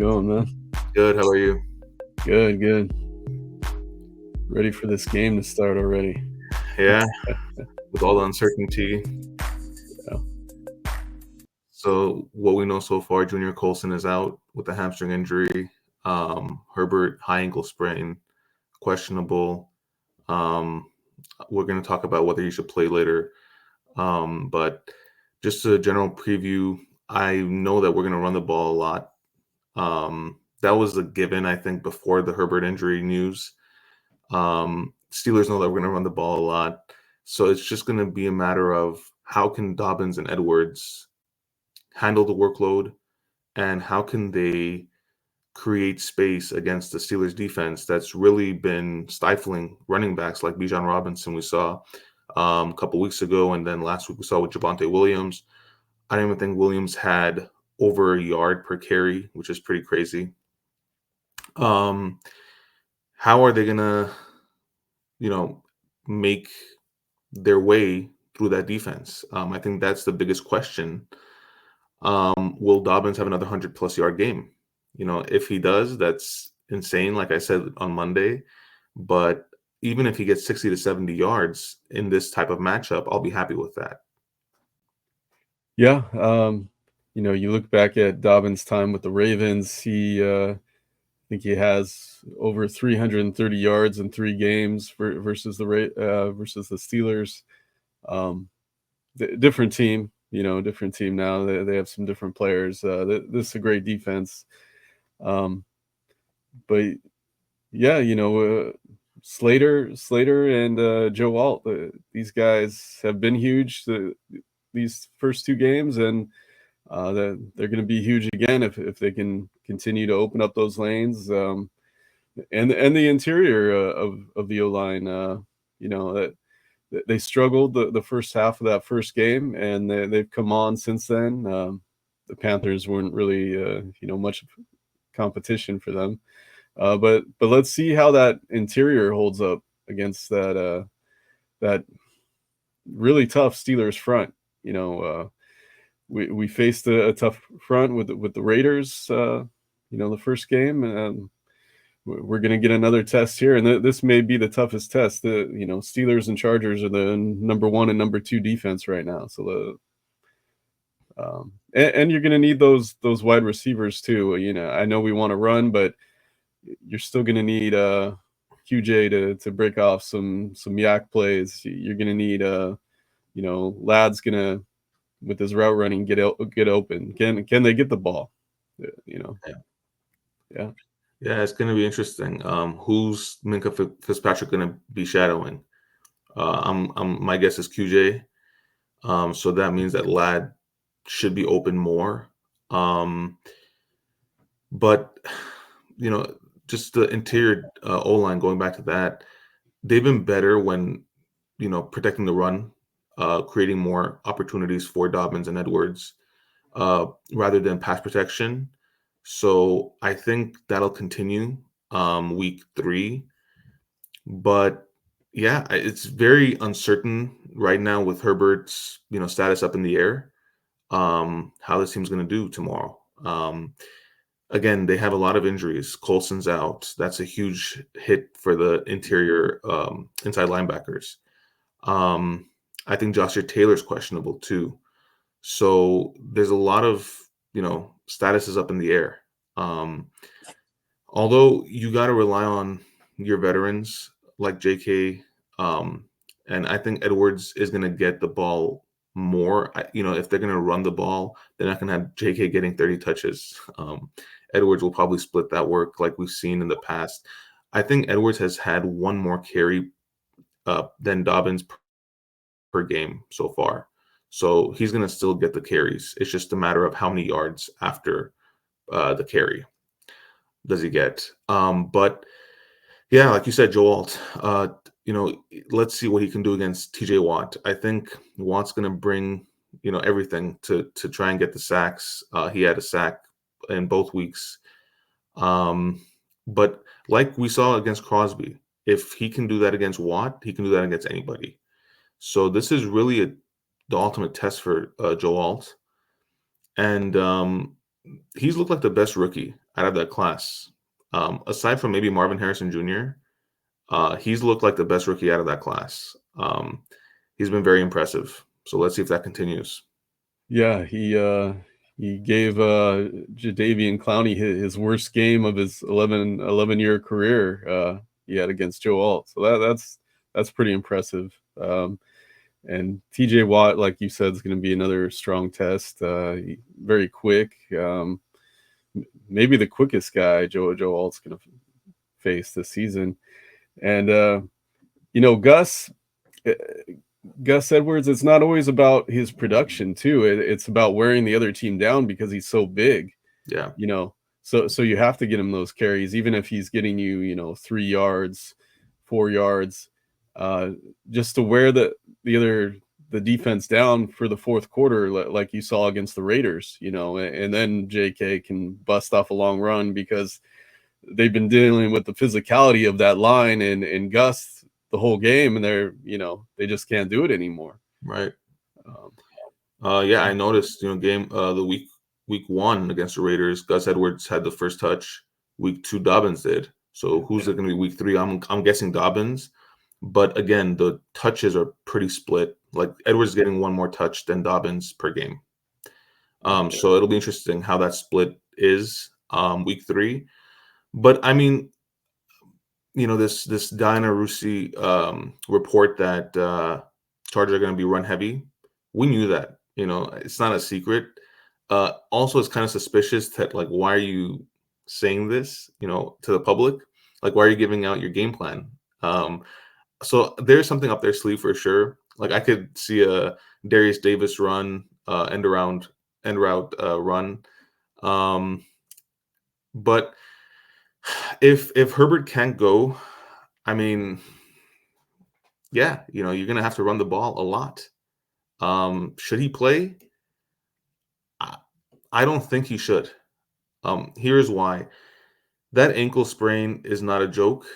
going, man? Good. How are you? Good, good. Ready for this game to start already. Yeah, with all the uncertainty. Yeah. So what we know so far, Junior Colson is out with a hamstring injury. Herbert, high ankle sprain, questionable. Um, we're going to talk about whether he should play later. But just a general preview, I know that we're going to run the ball a lot. That was a given, I think, before the Herbert injury news. Steelers know that we're going to run the ball a lot. So it's just going to be a matter of how can Dobbins and Edwards handle the workload and how can they create space against the Steelers defense that's really been stifling running backs like Bijan Robinson we saw a couple weeks ago, and then last week we saw with Javonte Williams. I don't even think Williams had over a yard per carry, which is pretty crazy. How are they going to, make their way through that defense? I think that's the biggest question. Will Dobbins have another 100+ yard game? If he does, that's insane, like I said on Monday. But even if he gets 60 to 70 yards in this type of matchup, I'll be happy with that. Yeah. You look back at Dobbins' time with the Ravens. I think he has over 330 yards in 3 games versus the Steelers. Different team. Different team now. They have some different players. This is a great defense. But yeah, Slater and Joe Alt. These guys have been huge these first 2 games, and they're going to be huge again if they can continue to open up those lanes. And the interior of the O-line, that they struggled the first half of that first game, and they've come on since then. The Panthers weren't really much competition for them. But let's see how that interior holds up against that really tough Steelers front. We faced a tough front with the Raiders. The first game, and we're going to get another test here, and this may be the toughest test. The Steelers and Chargers are the number 1 and number 2 defense right now. So and you're going to need those wide receivers too. I know we want to run, but you're still going to need QJ to break off some yak plays. You're going to need Ladd's going to, with his route running, get open. Can they get the ball? Yeah. Yeah, it's going to be interesting. Who's Minkah Fitzpatrick going to be shadowing? My guess is QJ. So that means that Ladd should be open more. But just the interior O-line, going back to that, they've been better when protecting the run, creating more opportunities for Dobbins and Edwards rather than pass protection. So I think that'll continue week 3. But yeah, it's very uncertain right now with Herbert's status up in the air, how this team's going to do tomorrow. Again, they have a lot of injuries. Colson's out. That's a huge hit for the interior inside linebackers. I think Joshua Taylor's questionable too. So there's a lot of statuses up in the air. Although you got to rely on your veterans like JK, and I think Edwards is going to get the ball more. If they're going to run the ball, they're not going to have JK getting 30 touches. Edwards will probably split that work like we've seen in the past. I think Edwards has had 1 more carry than Dobbins per game so far. So he's going to still get the carries. It's just a matter of how many yards after the carry does he get. But yeah, like you said, Joe Alt, let's see what he can do against TJ Watt. I think Watt's going to bring, everything to try and get the sacks. He had a sack in both weeks. But like we saw against Crosby, if he can do that against Watt, he can do that against anybody. So this is really the ultimate test for Joe Alt. And he's looked like the best rookie out of that class. Aside from maybe Marvin Harrison Jr., he's looked like the best rookie out of that class. He's been very impressive. So let's see if that continues. Yeah, he gave Jadeveon Clowney his worst game of his 11-year career. He had against Joe Alt, so that's pretty impressive. And TJ Watt, like you said, is going to be another strong test. Very quick, maybe the quickest guy Joe Alt's going to face this season. And Gus. Gus Edwards, it's not always about his production too. It's about wearing the other team down because he's so big. Yeah. So you have to get him those carries, even if he's getting you 3 yards, 4 yards, just to wear the defense down for the fourth quarter, like you saw against the Raiders. And then JK can bust off a long run because they've been dealing with the physicality of that line and Gus the whole game, and they just can't do it anymore. Right. Yeah, I noticed, game the week 1 against the Raiders, Gus Edwards had the first touch. Week 2, Dobbins did. So who's it going to be week 3? I'm guessing Dobbins. But again, the touches are pretty split. Like Edwards getting 1 more touch than Dobbins per game. So it'll be interesting how that split is week 3. But I mean, this Diana Rusi report that Chargers are going to be run heavy. We knew that. It's not a secret. Also, it's kind of suspicious that, like, why are you saying this, to the public? Like, why are you giving out your game plan? So there's something up their sleeve for sure. Like, I could see a Darius Davis run, end route run. But if Herbert can't go, I mean, yeah, you're gonna have to run the ball a lot. Should he play? I don't think he should. Here's why. That ankle sprain is not a joke.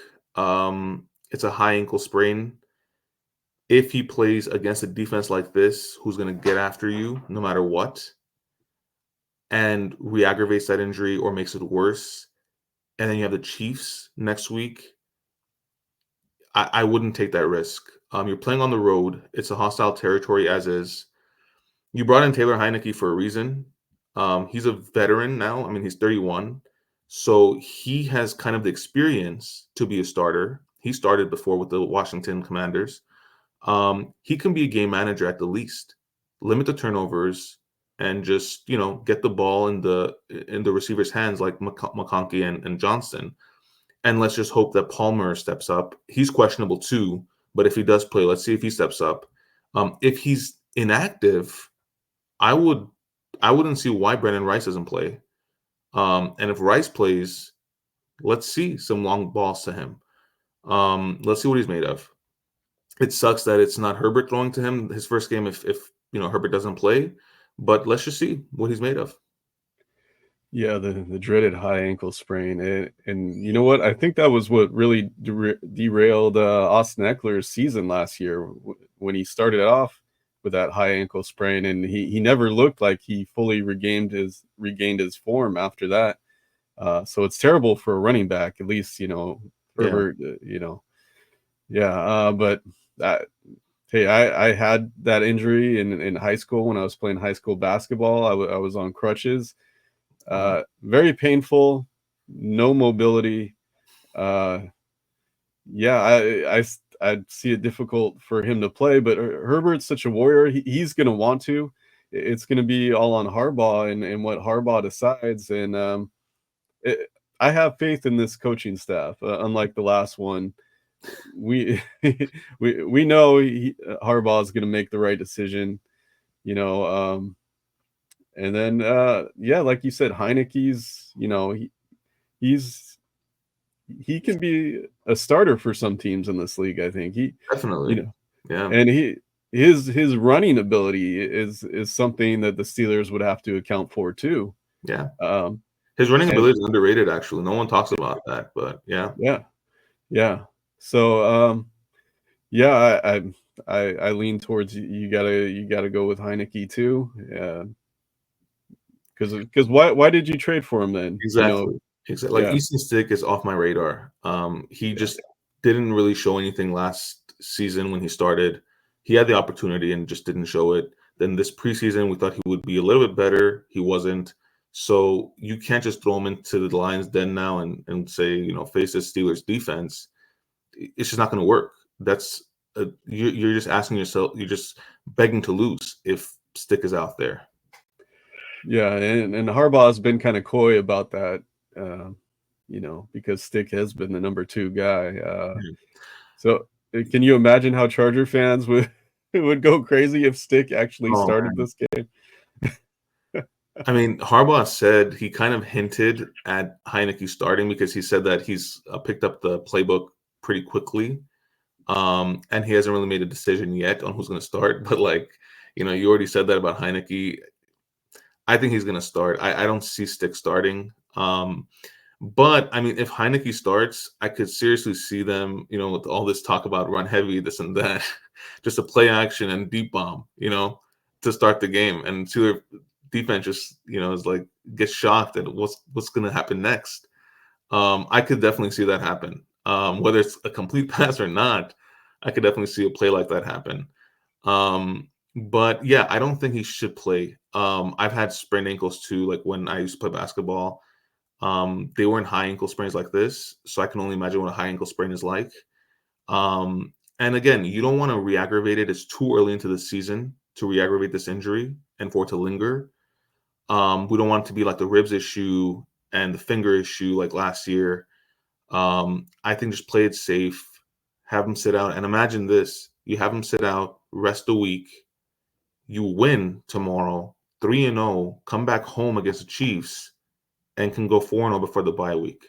It's a high ankle sprain. If he plays against a defense like this, who's going to get after you no matter what, and re-aggravates that injury or makes it worse, and then you have the Chiefs next week, I wouldn't take that risk. You're playing on the road. It's a hostile territory as is. You brought in Taylor Heinke for a reason. He's a veteran now. I mean, he's 31. So he has kind of the experience to be a starter. He started before with the Washington Commanders. He can be a game manager at the least. Limit the turnovers and just, get the ball in the receiver's hands like McConkey and Johnston. And let's just hope that Palmer steps up. He's questionable too, but if he does play, let's see if he steps up. If he's inactive, I wouldn't see why Brendan Rice doesn't play. And if Rice plays, let's see some long balls to him. Let's see what he's made of. It sucks that it's not Herbert throwing to him his first game if Herbert doesn't play, but let's just see what he's made of. Yeah, the dreaded high ankle sprain, and you know what? I think that was what really derailed Austin Eckler's season last year when he started off with that high ankle sprain, and he never looked like he fully regained his form after that. So it's terrible for a running back, at least Herbert. But hey, I had that injury in high school when I was playing high school basketball. I was on crutches. Very painful, no mobility. I'd see it difficult for him to play, but Herbert's such a warrior. He's going to want to. It's going to be all on Harbaugh and what Harbaugh decides. And I have faith in this coaching staff. Unlike the last one, we know Harbaugh is going to make the right decision. And then, like you said, Heineke's, he can be a starter for some teams in this league. I think Definitely, yeah. And his running ability is something that the Steelers would have to account for too. Yeah. His running ability is underrated. Actually, no one talks about that, but yeah. So, I lean towards you gotta go with Heineke too. Yeah. Because why did you trade for him then? Exactly. Exactly. Like Yeah, Easton Stick is off my radar. He yeah, just didn't really show anything last season when he started. He had the opportunity and just didn't show it. Then this preseason, we thought he would be a little bit better. He wasn't. So you can't just throw him into the Lions den now and say, face this Steelers defense. It's just not going to work. That's you're just asking yourself. You're just begging to lose if Stick is out there. yeah. And Harbaugh's been kind of coy about that, because Stick has been the number 2 guy. Mhm. So can you imagine how Charger fans would would go crazy if Stick actually Oh started man. this game? I mean, Harbaugh said he kind of hinted at Heineke starting because he said that he's picked up the playbook pretty quickly, and he hasn't really made a decision yet on who's going to start. But you already said that about Heineke. I think he's going to start. I don't see Stick starting. But I mean, if Heineke starts, I could seriously see them, with all this talk about run heavy, this and that, just a play action and deep bomb, to start the game, and see their defense just, is like gets shocked at what's going to happen next. I could definitely see that happen. Whether it's a complete pass or not, I could definitely see a play like that happen. But yeah, I don't think he should play. I've had sprained ankles too, like when I used to play basketball. They weren't high ankle sprains like this, so I can only imagine what a high ankle sprain is like. And again, you don't want to re-aggravate it. It's too early into the season to re-aggravate this injury and for it to linger. We don't want it to be like the ribs issue and the finger issue like last year. I think just play it safe, have him sit out, and imagine this: you have him sit out, rest a week, you win tomorrow, 3-0, come back home against the Chiefs, and can go 4-0 before the bye week.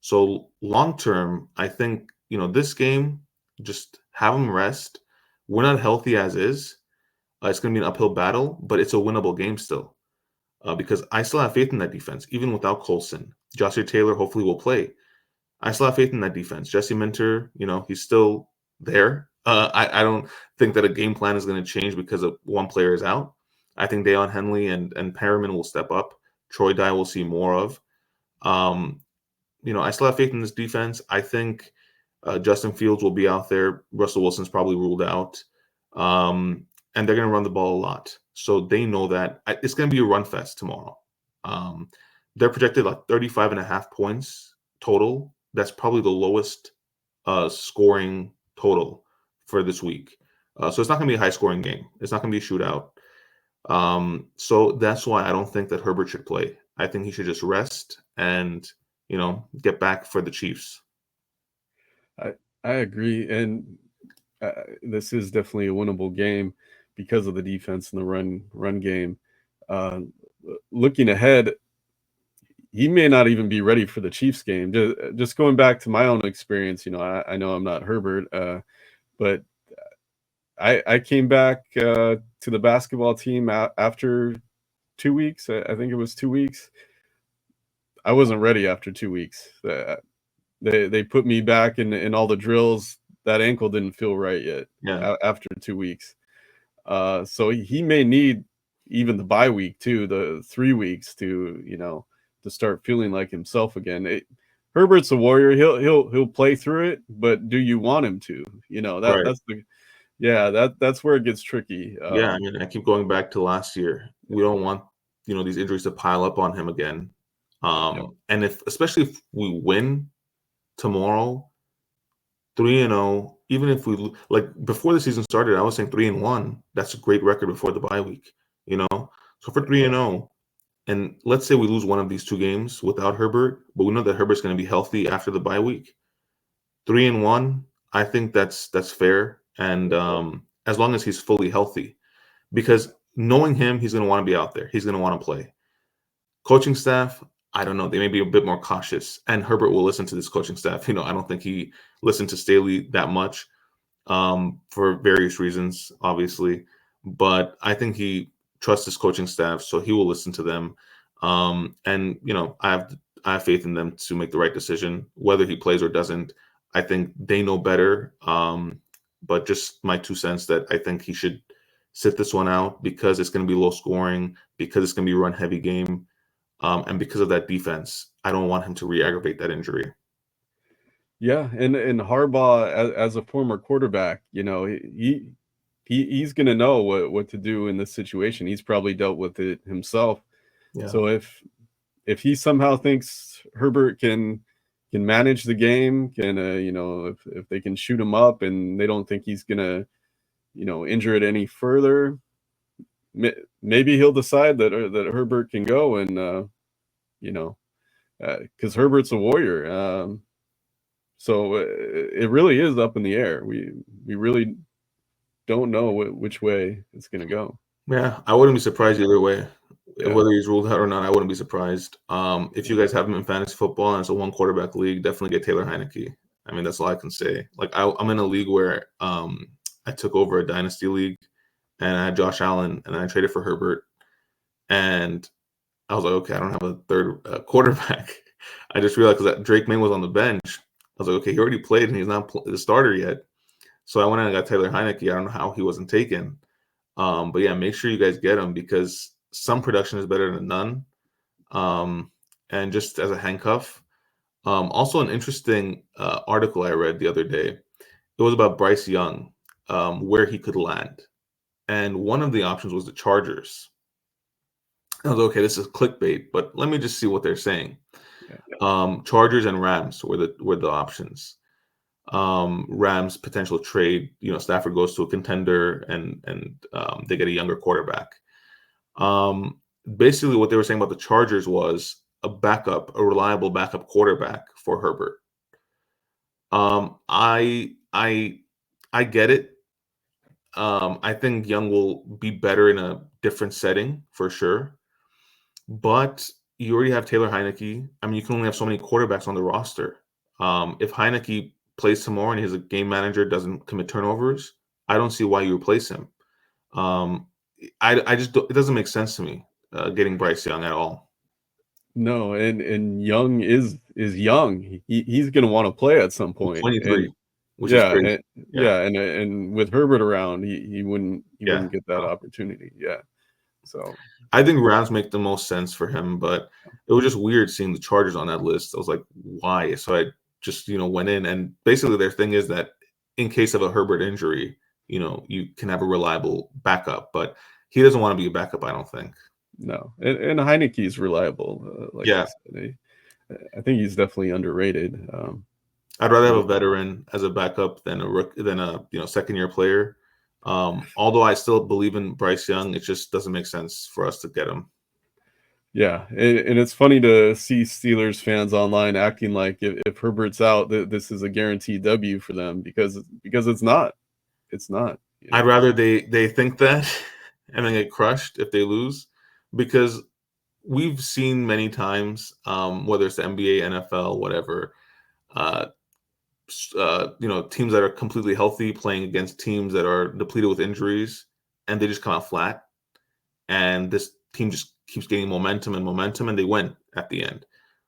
So long term, I think, this game, just have them rest. We're not healthy as is. It's going to be an uphill battle, but it's a winnable game still. Because I still have faith in that defense, even without Colson. Joshua Taylor hopefully will play. I still have faith in that defense. Jesse Minter, he's still there. I don't think that a game plan is going to change because of one player is out. I think Deion Henley and Perriman will step up. Troy Dye will see more of. Um, I still have faith in this defense. I think Justin Fields will be out there. Russell Wilson's probably ruled out. And they're going to run the ball a lot. So they know that it's going to be a run fest tomorrow. They're projected like 35 and a half points total. That's probably the lowest scoring total for this week. So it's not going to be a high scoring game. It's not going to be a shootout. So that's why I don't think that Herbert should play. I think he should just rest and, get back for the Chiefs. I agree, and this is definitely a winnable game because of the defense and the run game. Uh, Looking ahead, he may not even be ready for the Chiefs game. Just going back to my own experience, I know I'm not Herbert, but I came back to the basketball team after 2 weeks. I think it was 2 weeks. I wasn't ready after 2 weeks. They put me back in all the drills. That ankle didn't feel right yet Yeah, after 2 weeks. So he may need even the bye week too, the 3 weeks to start feeling like himself again. Herbert's a warrior. He'll play through it, but do you want him to? right. That's where it gets tricky. Yeah, I mean, I keep going back to last year. We don't want, these injuries to pile up on him again. Yeah, And especially if we win tomorrow, 3-0, even if like before the season started, I was saying 3-1. That's a great record before the bye week, you know? So for 3-0, and let's say we lose one of these two games without Herbert, but we know that Herbert's going to be healthy after the bye week. 3-1, I think that's fair, and as long as he's fully healthy, because knowing him, he's going to want to be out there. He's going to want to play. Coaching staff, I don't know. They may be a bit more cautious, and Herbert will listen to this coaching staff. I don't think he listened to Staley that much for various reasons, obviously, but I think he trusts his coaching staff, so he will listen to them. And I have faith in them to make the right decision, whether he plays or doesn't. I think they know better. But just my 2 cents that I think he should sit this one out because it's going to be low scoring, because it's going to be a run heavy game, and because of that defense. I don't want him to re-aggravate that injury. Yeah, and Harbaugh as a former quarterback, he's gonna know what to do in this situation. He's probably dealt with it himself. Yeah. So if he somehow thinks Herbert can manage the game, can if they can shoot him up and they don't think he's gonna injure it any further, maybe he'll decide that Herbert can go and you know because Herbert's a warrior. So it really is up in the air. We really don't know which way it's gonna go. Yeah, I wouldn't be surprised either way. Yeah, Whether he's ruled out or not, I wouldn't be surprised. If you guys have him in fantasy football and it's a one quarterback league, definitely get Taylor Heineke. I mean, that's all I can say. Like I'm in a league where I took over a dynasty league and I had Josh Allen and I traded for Herbert, and I was like, okay, I don't have a third quarterback. I just realized that Drake May was on the bench. I was like, okay, he already played and he's not the starter yet. So I went and got Taylor Heineke. I don't know how he wasn't taken. But yeah, make sure you guys get him because some production is better than none. And just as a handcuff. Also, an interesting article I read the other day. It was about Bryce Young, where he could land. And one of the options was the Chargers. I was okay, this is clickbait, but let me just see what they're saying. Chargers and Rams were the options. Rams potential trade. Stafford goes to a contender and they get a younger quarterback. Basically, what they were saying about the Chargers was a reliable backup quarterback for Herbert. I get it. I think Young will be better in a different setting for sure. But you already have Taylor Heineke. I mean, you can only have so many quarterbacks on the roster. If Heineke plays tomorrow and his game manager doesn't commit turnovers, I don't see why you replace him. I just it doesn't make sense to me getting Bryce Young at all. no, and Young is young. He's gonna want to play at some He's point, 23, and which is crazy. Yeah, and with Herbert around, he yeah. wouldn't get that opportunity. Yeah, so I think Rams make the most sense for him, but it was just weird seeing the Chargers on that list. I was like, why? So I just went in, and basically their thing is that in case of a Herbert injury, you can have a reliable backup, but he doesn't want to be a backup, I don't think. no, and Heineke is reliable. Like you Yeah, said, I think he's definitely underrated. I'd rather have Yeah, a veteran as a backup than a second year player. Although I still believe in Bryce Young, it just doesn't make sense for us to get him. yeah, and it's funny to see Steelers fans online acting like if Herbert's out, this is a guaranteed W for them because it's not. It's not. I'd rather they think that and then get crushed if they lose, because we've seen many times, whether it's the NBA, NFL, whatever, uh, teams that are completely healthy playing against teams that are depleted with injuries, and they just come out flat. And this team just keeps gaining momentum and momentum, and they win at the end,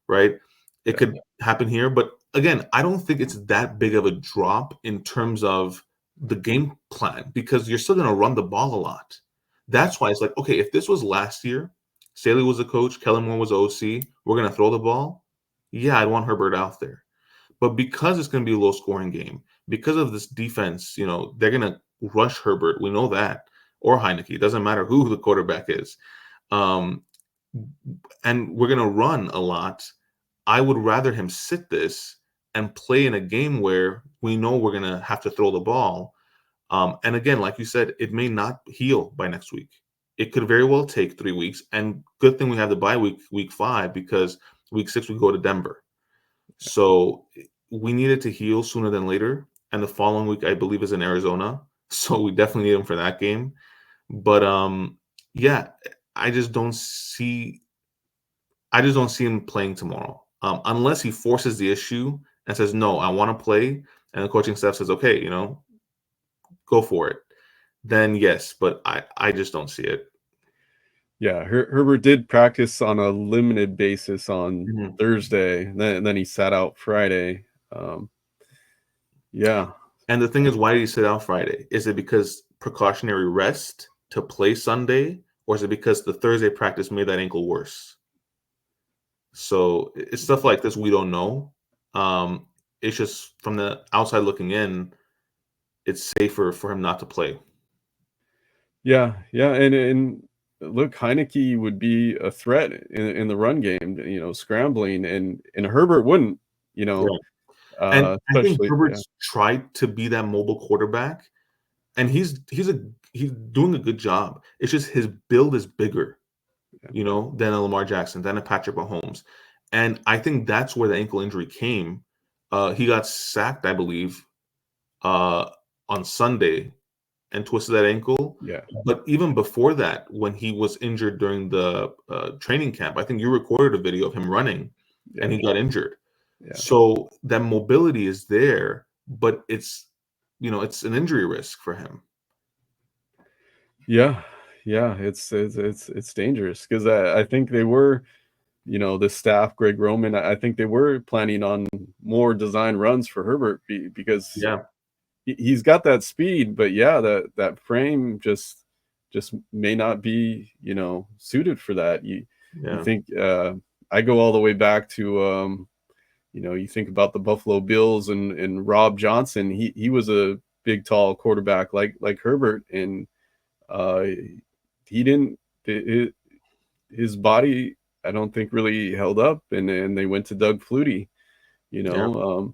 right? It Yeah, could happen here, but again, I don't think it's that big of a drop in terms of the game plan because you're still going to run the ball a lot. That's why it's like, okay, if this was last year, Staley was the coach, Kellen Moore was OC, we're going to throw the ball. Yeah, I'd want Herbert out there. But because it's going to be a low scoring game, because of this defense, they're going to rush Herbert. We know that. Or Heineke. It doesn't matter who the quarterback is. Um, and we're going to run a lot. I would rather him sit this and play in a game where we know we're going to have to throw the ball. And again, like you said, it may not heal by next week. It could very well take 3 weeks. And good thing we have the bye week 5, because week 6 we go to Denver. So we need it to heal sooner than later. And the following week, I believe, is in Arizona. So we definitely need him for that game. But yeah, I just don't see him playing tomorrow. Unless he forces the issue and says, no, I want to play. And the coaching staff says, okay, go for it. Then yes, but I just don't see it. yeah. Herbert did practice on a limited basis on Mhm. Thursday, and then he sat out Friday. Um, yeah, And the thing is, why did he sit out Friday? Is it because precautionary rest to play Sunday, or is it because the Thursday practice made that ankle worse? So it's stuff like this we don't know. Um, it's just from the outside looking in, it's safer for him not to play. Yeah, yeah, and look, Heineke would be a threat in the run game, scrambling, and Herbert wouldn't, you know, Yeah. And I think especially, yeah, Herbert's tried to be that mobile quarterback, and he's doing a good job. It's just his build is bigger, yeah, than a Lamar Jackson, than a Patrick Mahomes. And I think that's where the ankle injury came. He got sacked, I believe, uh, on Sunday and twisted that ankle. yeah, But even before that, when he was injured during the training camp, I think you recorded a video of him running and yeah, he got injured. yeah, So that mobility is there, but it's an injury risk for him. yeah, yeah. It's dangerous because I think they were, the staff, Greg Roman, I think they were planning on more design runs for Herbert because Yeah, he's got that speed, but yeah, that frame just may not be, suited for that. You yeah, think I go all the way back to you think about the Buffalo Bills and Rob Johnson. He was a big, tall quarterback like Herbert, and uh, he didn't. His body, I don't think, really held up, and they went to Doug Flutie. You yeah. know,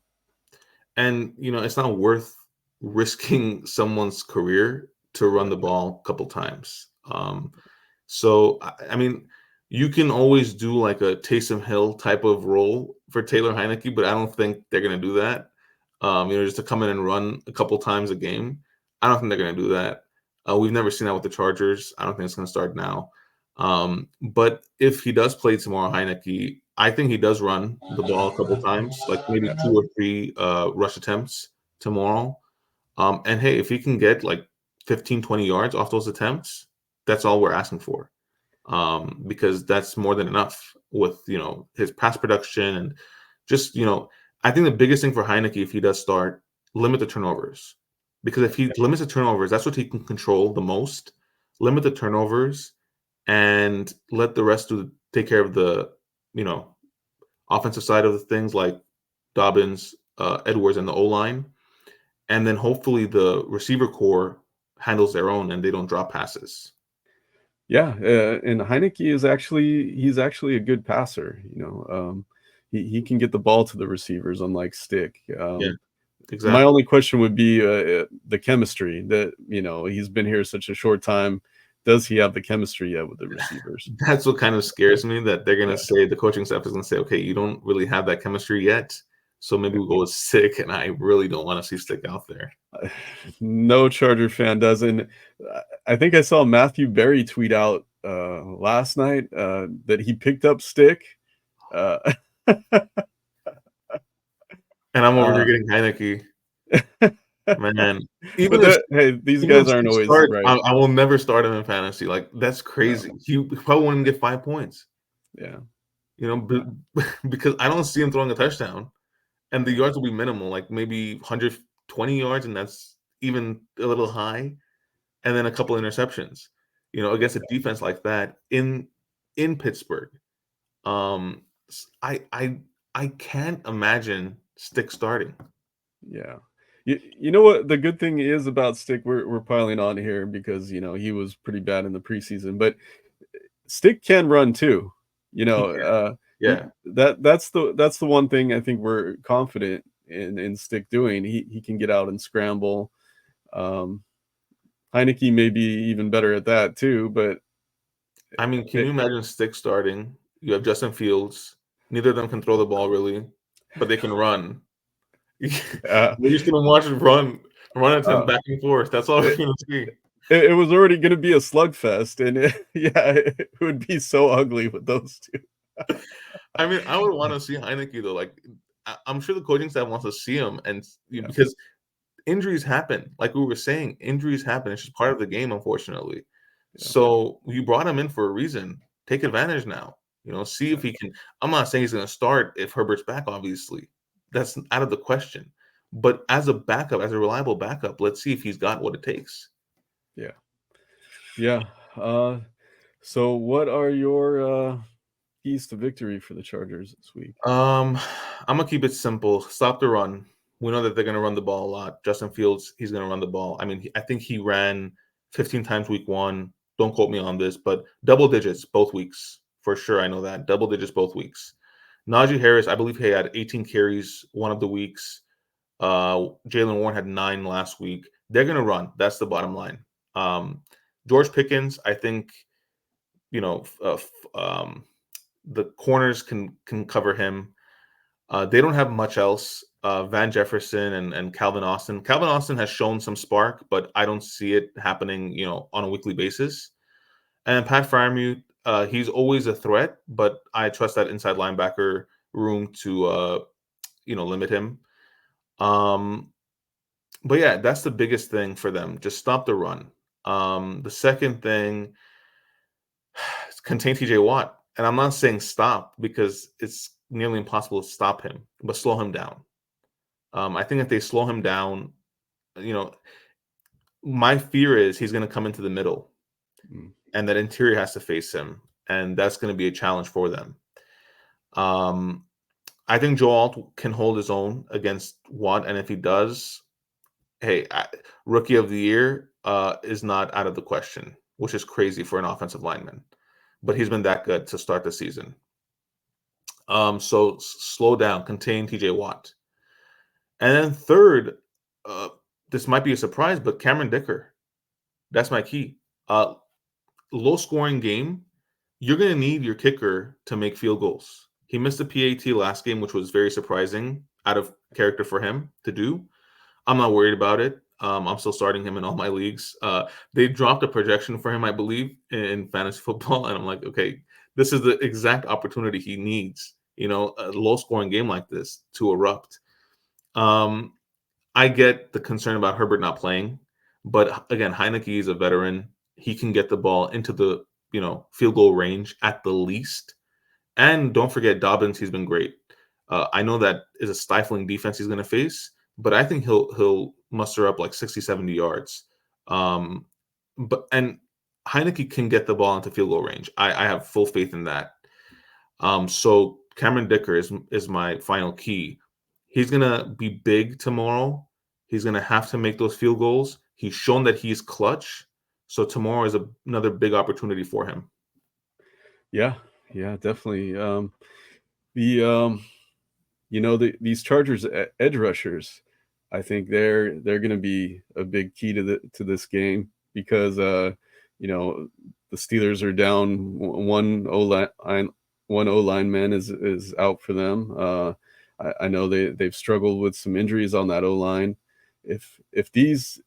And it's not worth risking someone's career to run yeah, the ball a couple times. So I mean, you can always do like a Taysom Hill type of role for Taylor Heineke, but I don't think they're gonna do that. Just to come in and run a couple times a game. I don't think they're gonna do that. We've never seen that with the Chargers. I don't think it's gonna start now. But if he does play tomorrow, Heineke, I think he does run the ball a couple times, like maybe yeah, 2 or 3 rush attempts tomorrow. And hey, if he can get like 15, 20 yards off those attempts, that's all we're asking for. Because that's more than enough with his pass production and just I think the biggest thing for Heineke, if he does start, limit the turnovers. Because if he limits the turnovers, that's what he can control the most. Limit the turnovers and let the rest take care of the you know offensive side of the things like Dobbins, Edwards, and the O line, and then hopefully the receiver core handles their own and they don't drop passes. yeah. And Heineke he's actually a good passer. He can get the ball to the receivers, unlike Stick. Yeah, My exactly. only question would be the chemistry. That he's been here such a short time. Does he have the chemistry yet with the receivers? That's what kind of scares me, that they're gonna Yeah, say, the coaching staff is gonna say, okay, you don't really have that chemistry yet, so maybe yeah. we'll go with Stick, and I really don't want to see Stick out there. No Charger fan doesn't. I think I saw Matthew Berry tweet out last night that he picked up Stick. Uh, And I'm over here uh, getting Heineke, man. but Even if hey, these even if guys aren't Stick always start, right. I will never start him in fantasy. Like that's No, crazy. He probably won't even get 5 points. yeah, Because I don't see him throwing a touchdown, and the yards will be minimal, like maybe 120 yards, and that's even a little high, and then a couple interceptions. Against a defense like that in Pittsburgh, um, I can't imagine Stick starting. yeah. You know what the good thing is about Stick? We're piling on here because he was pretty bad in the preseason, but Stick can run too. You He know, can, he yeah. that's the one thing I think we're confident in Stick doing. He can get out and scramble. Um, Heineke may be even better at that too, but I mean, can you it, imagine Stick starting? You have Justin Fields. Neither of them can throw the ball really, but they can run. uh, We're just gonna watch it run at him uh, back and forth. That's all we're it, gonna see. it was already going to be a slugfest, and yeah, it would be so ugly with those two. I mean, I would want to see Heineke though. Like, I'm sure the coaching staff wants to see him, and Yeah, because injuries happen, like we were saying, injuries happen. It's just part of the game, unfortunately. yeah, So you brought him in for a reason. Take advantage now. See yeah, if he can. I'm not saying he's going to start if Herbert's back. Obviously, that's out of the question. But as a backup, as a reliable backup, let's see if he's got what it takes. yeah, yeah. So, what are your keys to victory for the Chargers this week? I'm gonna keep it simple. Stop the run. We know that they're gonna run the ball a lot. Justin Fields, he's gonna run the ball. I mean, I think he ran 15 times week 1. Don't quote me on this, but double digits both weeks for sure. I know that double digits both weeks. Najee Harris, I believe he had 18 carries one of the weeks. Jalen Warren had 9 last week. They're gonna run. That's the bottom line. Um, George Pickens, I think, you know, the corners can cover him. They don't have much else. Van Jefferson and Calvin Austin. Calvin Austin has shown some spark, but I don't see it happening, on a weekly basis. And Pat Freiermuth, he's always a threat, but I trust that inside linebacker room to, limit him. Um, but yeah, that's the biggest thing for them. Just stop the run. The second thing, contain TJ Watt. And I'm not saying stop because it's nearly impossible to stop him, but slow him down. I think if they slow him down, you know, my fear is he's going to come into the middle Mm. and that interior has to face him. And that's going to be a challenge for them. I think Joe Alt can hold his own against Watt. And if he does, hey, rookie of the year is not out of the question, which is crazy for an offensive lineman. But he's been that good to start the season. So slow down, contain TJ Watt. And then third, this might be a surprise, but Cameron Dicker. That's my key. Low scoring game, you're going to need your kicker to make field goals. He missed a PAT last game, which was very surprising, out of character for him to do. I'm not worried about it. I'm still starting him in all my leagues. They dropped a projection for him, I believe, in fantasy football. And I'm like, okay, this is the exact opportunity he needs, a low scoring game like this to erupt. I get the concern about Herbert not playing, but again, Heineke is a veteran. He can get the ball into the field goal range at the least. And don't forget Dobbins. He's been great. I know that is a stifling defense he's going to face, but I think he'll muster up like 60, 70 yards. And Heineke can get the ball into field goal range. I have full faith in that. So Cameron Dicker is my final key. He's gonna be big tomorrow. He's gonna have to make those field goals. He's shown that he's clutch. So tomorrow is another big opportunity for him. Yeah, definitely. These Chargers edge rushers, I think they're going to be a big key to this game because the Steelers are down one O lineman is out for them. I know they've struggled with some injuries on that O line. If these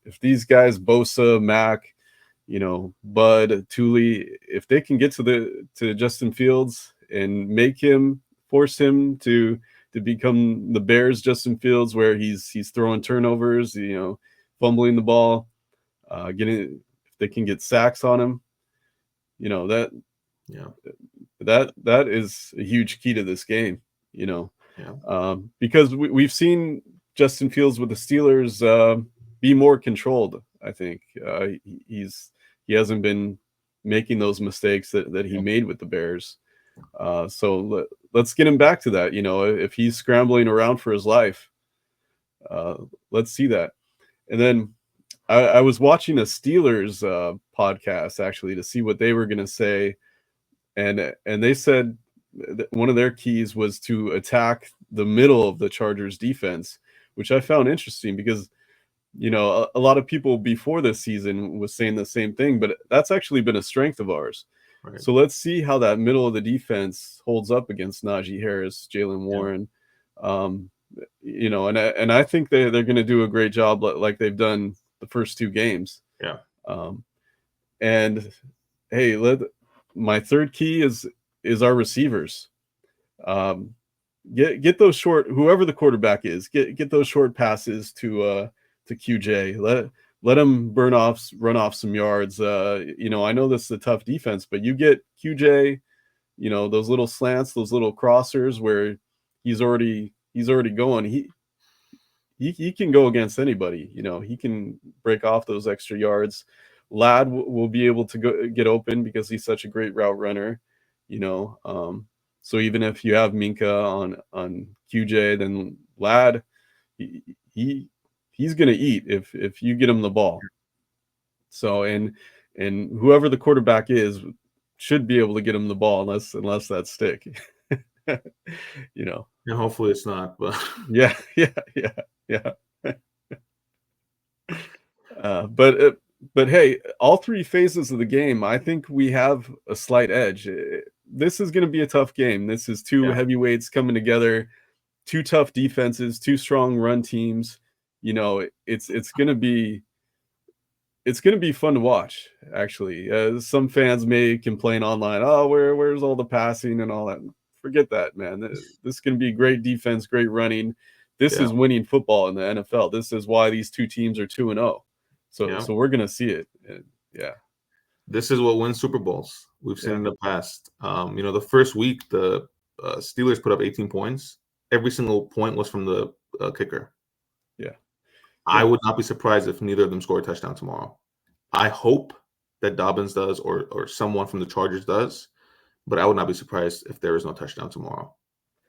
guys, Bosa, Mack, Bud, Thule, if they can get to Justin Fields and force him to become the Bears Justin Fields, where he's throwing turnovers, fumbling the ball, if they can get sacks on him, that is a huge key to this game, because we've seen Justin Fields with the Steelers be more controlled. I think he hasn't been making those mistakes that he made with the Bears. So let's get him back to that. If he's scrambling around for his life, let's see that. And then I was watching a Steelers podcast actually to see what they were going to say, and they said that one of their keys was to attack the middle of the Chargers defense, which I found interesting because a lot of people before this season was saying the same thing, but that's actually been a strength of ours. Right. So let's see how that middle of the defense holds up against Najee Harris, Jalen Warren. And I think they're going to do a great job like they've done the first 2 games. Yeah. And hey, my third key is our receivers. Get those short, whoever the quarterback is, get those short passes to QJ. Let him run off some yards. I know this is a tough defense, but you get QJ, those little slants, those little crossers where he's already going. He can go against anybody. He can break off those extra yards. Ladd will be able to get open because he's such a great route runner. So even if you have Minka on QJ, then Lad, he, he he's gonna eat if you get him the ball. So and whoever the quarterback is should be able to get him the ball unless that's stick. You know. And hopefully it's not. But Yeah, yeah. But hey, all three phases of the game, I think we have a slight edge. This is going to be a tough game. This is two yeah, heavyweights coming together, two tough defenses, two strong run teams. You know, it's going to be fun to watch. Actually, some fans may complain online, "Oh, where's all the passing and all that?" Forget that, man. This is going to be great defense, great running. This yeah, is winning football in the NFL. This is why these two teams are 2-0. So yeah. we're going to see it. Yeah, This is what wins Super Bowls. We've seen yeah, in the past. The first week the Steelers put up 18 points. Every single point was from the kicker. yeah, I yeah, would not be surprised if neither of them score a touchdown tomorrow. I hope that Dobbins does or someone from the Chargers does, but I would not be surprised if there is no touchdown tomorrow.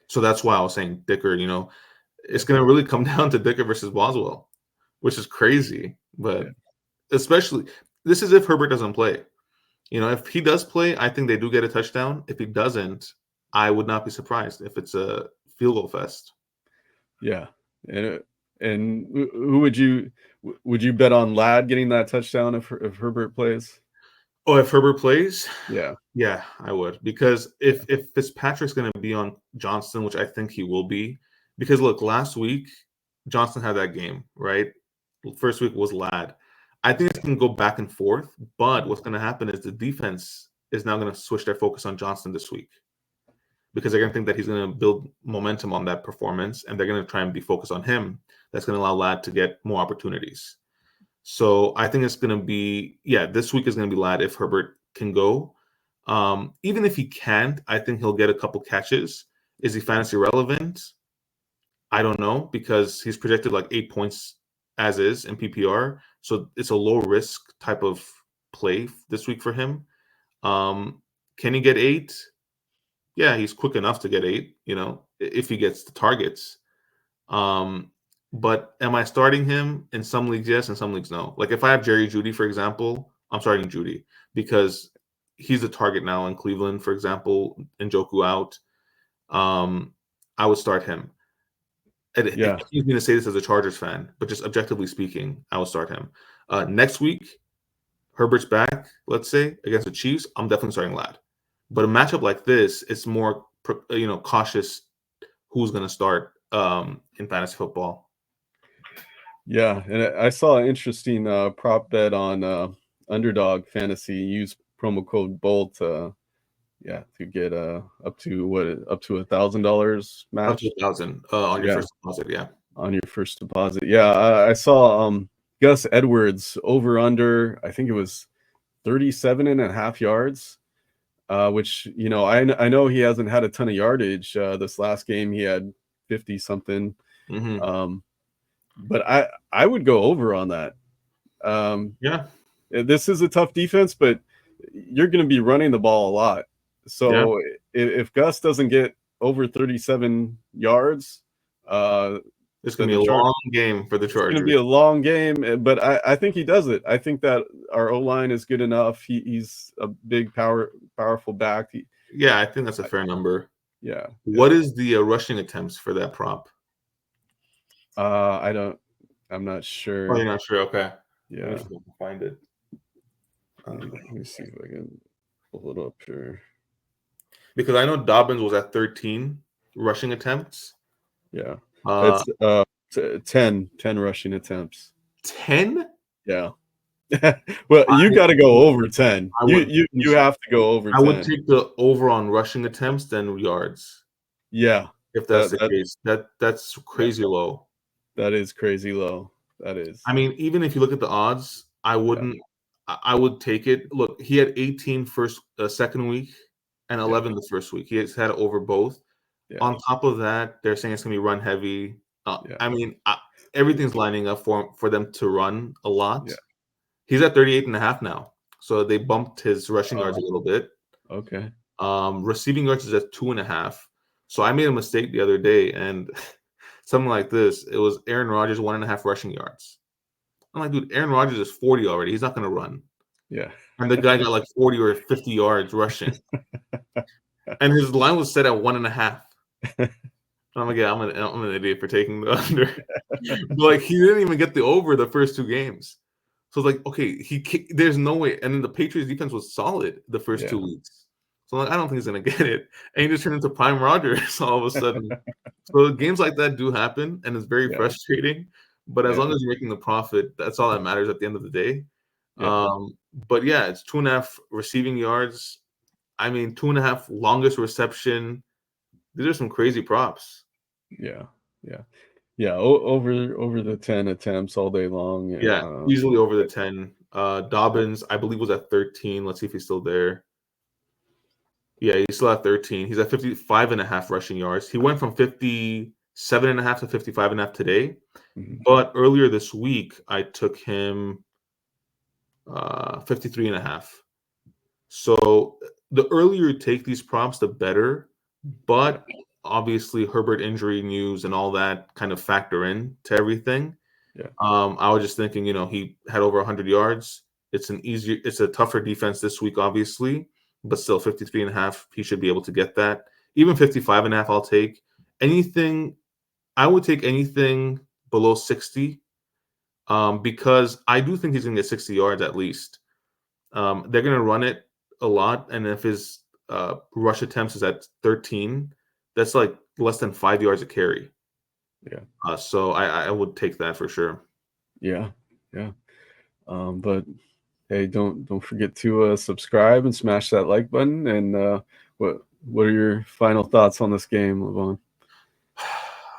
So that's why I was saying Dicker, it's yeah, going to really come down to Dicker versus Boswell, which is crazy. yeah. But especially, this is if Herbert doesn't play. If he does play, I think they do get a touchdown. If he doesn't, I would not be surprised if it's a field goal fest. Yeah. And who would you bet on Lad getting that touchdown if Herbert plays? Oh, if Herbert plays, Yeah, yeah, I would. Because if Fitzpatrick's going to be on Johnston, which I think he will be, because look, last week Johnston had that game, right? First week was Lad. I think it's going to go back and forth, but what's going to happen is the defense is now going to switch their focus on Johnston this week because they're going to think that he's going to build momentum on that performance, and they're going to try and be focused on him. That's going to allow Lad to get more opportunities. So I think it's going to be, this week is going to be Lad if Herbert can go. Even if he can't, I think he'll get a couple catches. Is he fantasy relevant? I don't know, because he's projected like 8 points as is in PPR. So it's a low risk type of play this week for him. Can he get 8? Yeah, he's quick enough to get 8, if he gets the targets. But am I starting him in some leagues? Yes, in some leagues, no. Like if I have Jerry Jeudy, for example, I'm starting Jeudy because he's the target now in Cleveland, for example, Njoku out. I would start him. It yeah, pains me to say this as a Chargers fan, but just objectively speaking, I will start him. Next week, Herbert's back, let's say, against the Chiefs. I'm definitely starting Lad. But a matchup like this, it's more, cautious who's going to start in fantasy football. yeah. And I saw an interesting prop bet on Underdog Fantasy. Use promo code BOLT to get up to $1,000 Up match. to 1,000 on your Yeah, first deposit, yeah. on your first deposit. Yeah, I saw Gus Edwards over under. I think it was 37.5 yards. Which I know he hasn't had a ton of yardage. This last game he had 50 something. Mm-hmm. But I would go over on that. Yeah, This is a tough defense, but you're going to be running the ball a lot. yeah. So if Gus doesn't get over 37 yards, It's going then to the be a Chargers. long game for the It's going to Chargers. be a long game, but I think he does it. I think that our O-line is good enough. He's a big, powerful back. Yeah, I think that's a fair number. Yeah. What is the rushing attempts for that prop? I'm not Oh, you're sure. not sure? Okay. Let me Yeah. see if I can find it. Let me see if I can pull it up here. Because I know Dobbins was at 13 rushing attempts. Yeah. Uh, It's 10 rushing attempts. 10? Yeah. Well, I, you got to go over 10. I would You have to go over I would 10. take the over on rushing attempts than yards. Yeah. If that's That the that case, that's yeah, crazy low. that is crazy low. That is. I mean, even if you look at the odds, I Yeah. wouldn't. I would take it. Look, he had 18 second week, and Yeah. 11 the first week. He has had over both. Yeah. On top of that, they're saying it's gonna be run heavy. Yeah. I mean, everything's lining up for them to run a lot. Yeah. He's at 38.5 now, so they bumped his rushing yards a Oh, little bit. okay. Receiving yards is at 2.5. So I made a mistake the other day, and something like this. It was Aaron Rodgers 1.5 rushing yards. I'm like, dude, Aaron Rodgers is 40 already. He's not going to run. Yeah. And the guy got like 40 or 50 yards rushing, and his line was set at 1.5. I'm like, yeah, I'm an idiot for taking the under. But like, he didn't even get the over the first 2 games. So it's like, okay, there's no way. And then the Patriots defense was solid the first 2 weeks. So like, I don't think he's gonna get it. And he just turned into prime Rodgers all of a sudden. So games like that do happen, and it's very frustrating. But as long as you're making the profit, that's all that matters at the end of the day. But yeah, it's 2.5 receiving yards. I mean, 2.5 longest reception. These are some crazy props. Yeah. Over the 10 attempts all day long. Yeah, easily over the 10. Dobbins, I believe, was at 13. Let's see if he's still there. Yeah, he's still at 13. He's at 55.5 rushing yards. He went from 57.5 to 55.5 today. But earlier this week, I took him 53.5. So the earlier you take these props, the better. But obviously, Herbert injury news and all that kind of factor in to everything. I was just thinking, he had over 100 yards. It's a tougher defense this week, obviously, but still 53.5. He should be able to get that. Even 55.5, I'll take anything. I would take anything below 60, because I do think he's going to get 60 yards at least. They're going to run it a lot, and if his rush attempts is at 13, that's like less than 5 yards a carry. So I would take that for sure. But hey, don't forget to subscribe and smash that like button. And what are your final thoughts on this game, Levon?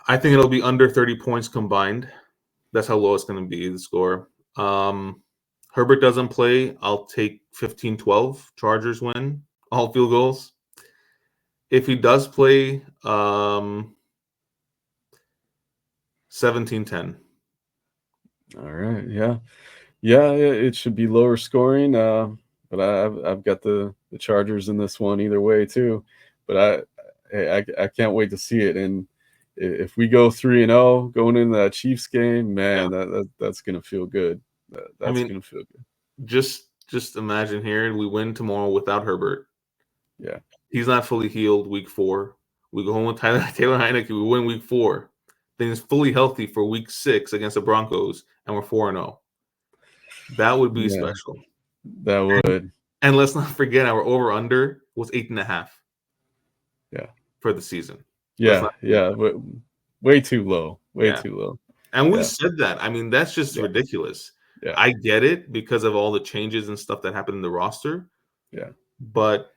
I think it'll be under 30 points combined. That's how low it's going to be, the score. Herbert doesn't play. I'll take 15-12. Chargers win. All field goals. If he does play, 17-10. All right. Yeah. It should be lower scoring. But I've got the Chargers in this one either way too. But I can't wait to see it. And if we go 3-0 going into that Chiefs game, man, that's gonna feel good. That's gonna feel good. Just imagine here, we win tomorrow without Herbert. Yeah, he's not fully healed week 4. We go home with Taylor Heinke. We win week 4. Then he's fully healthy for week 6 against the Broncos, and we're 4-0. That would be special. That would. And let's not forget, our over/under was 8.5. Yeah, for the season. Yeah. Way too low. Way too low. And we said that. I mean, that's just ridiculous. Yeah. I get it because of all the changes and stuff that happened in the roster. Yeah. But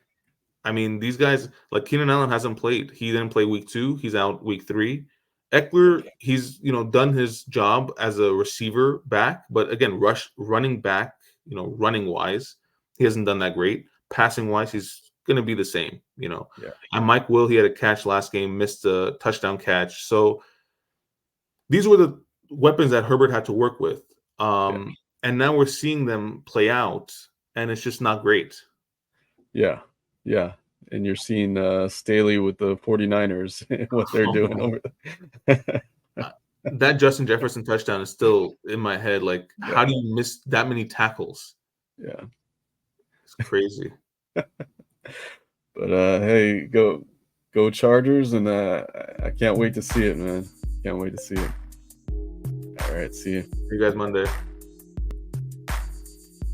I mean, these guys, like Keenan Allen hasn't played. He didn't play week 2. He's out week 3. Eckler, he's done his job as a receiver back, but again, running back, running wise, he hasn't done that great. Passing wise, he's going to be the same. And Mike Will, he had a catch last game, missed a touchdown catch. So these were the weapons that Herbert had to work with. And now we're seeing them play out, and it's just not great. Yeah. And you're seeing Staley with the 49ers, what they're doing over there. That Justin Jefferson touchdown is still in my head. Like, how do you miss that many tackles? Yeah. It's crazy. But hey, go Chargers, and I can't wait to see it, man. Can't wait to see it. All right, see you. See you guys Monday.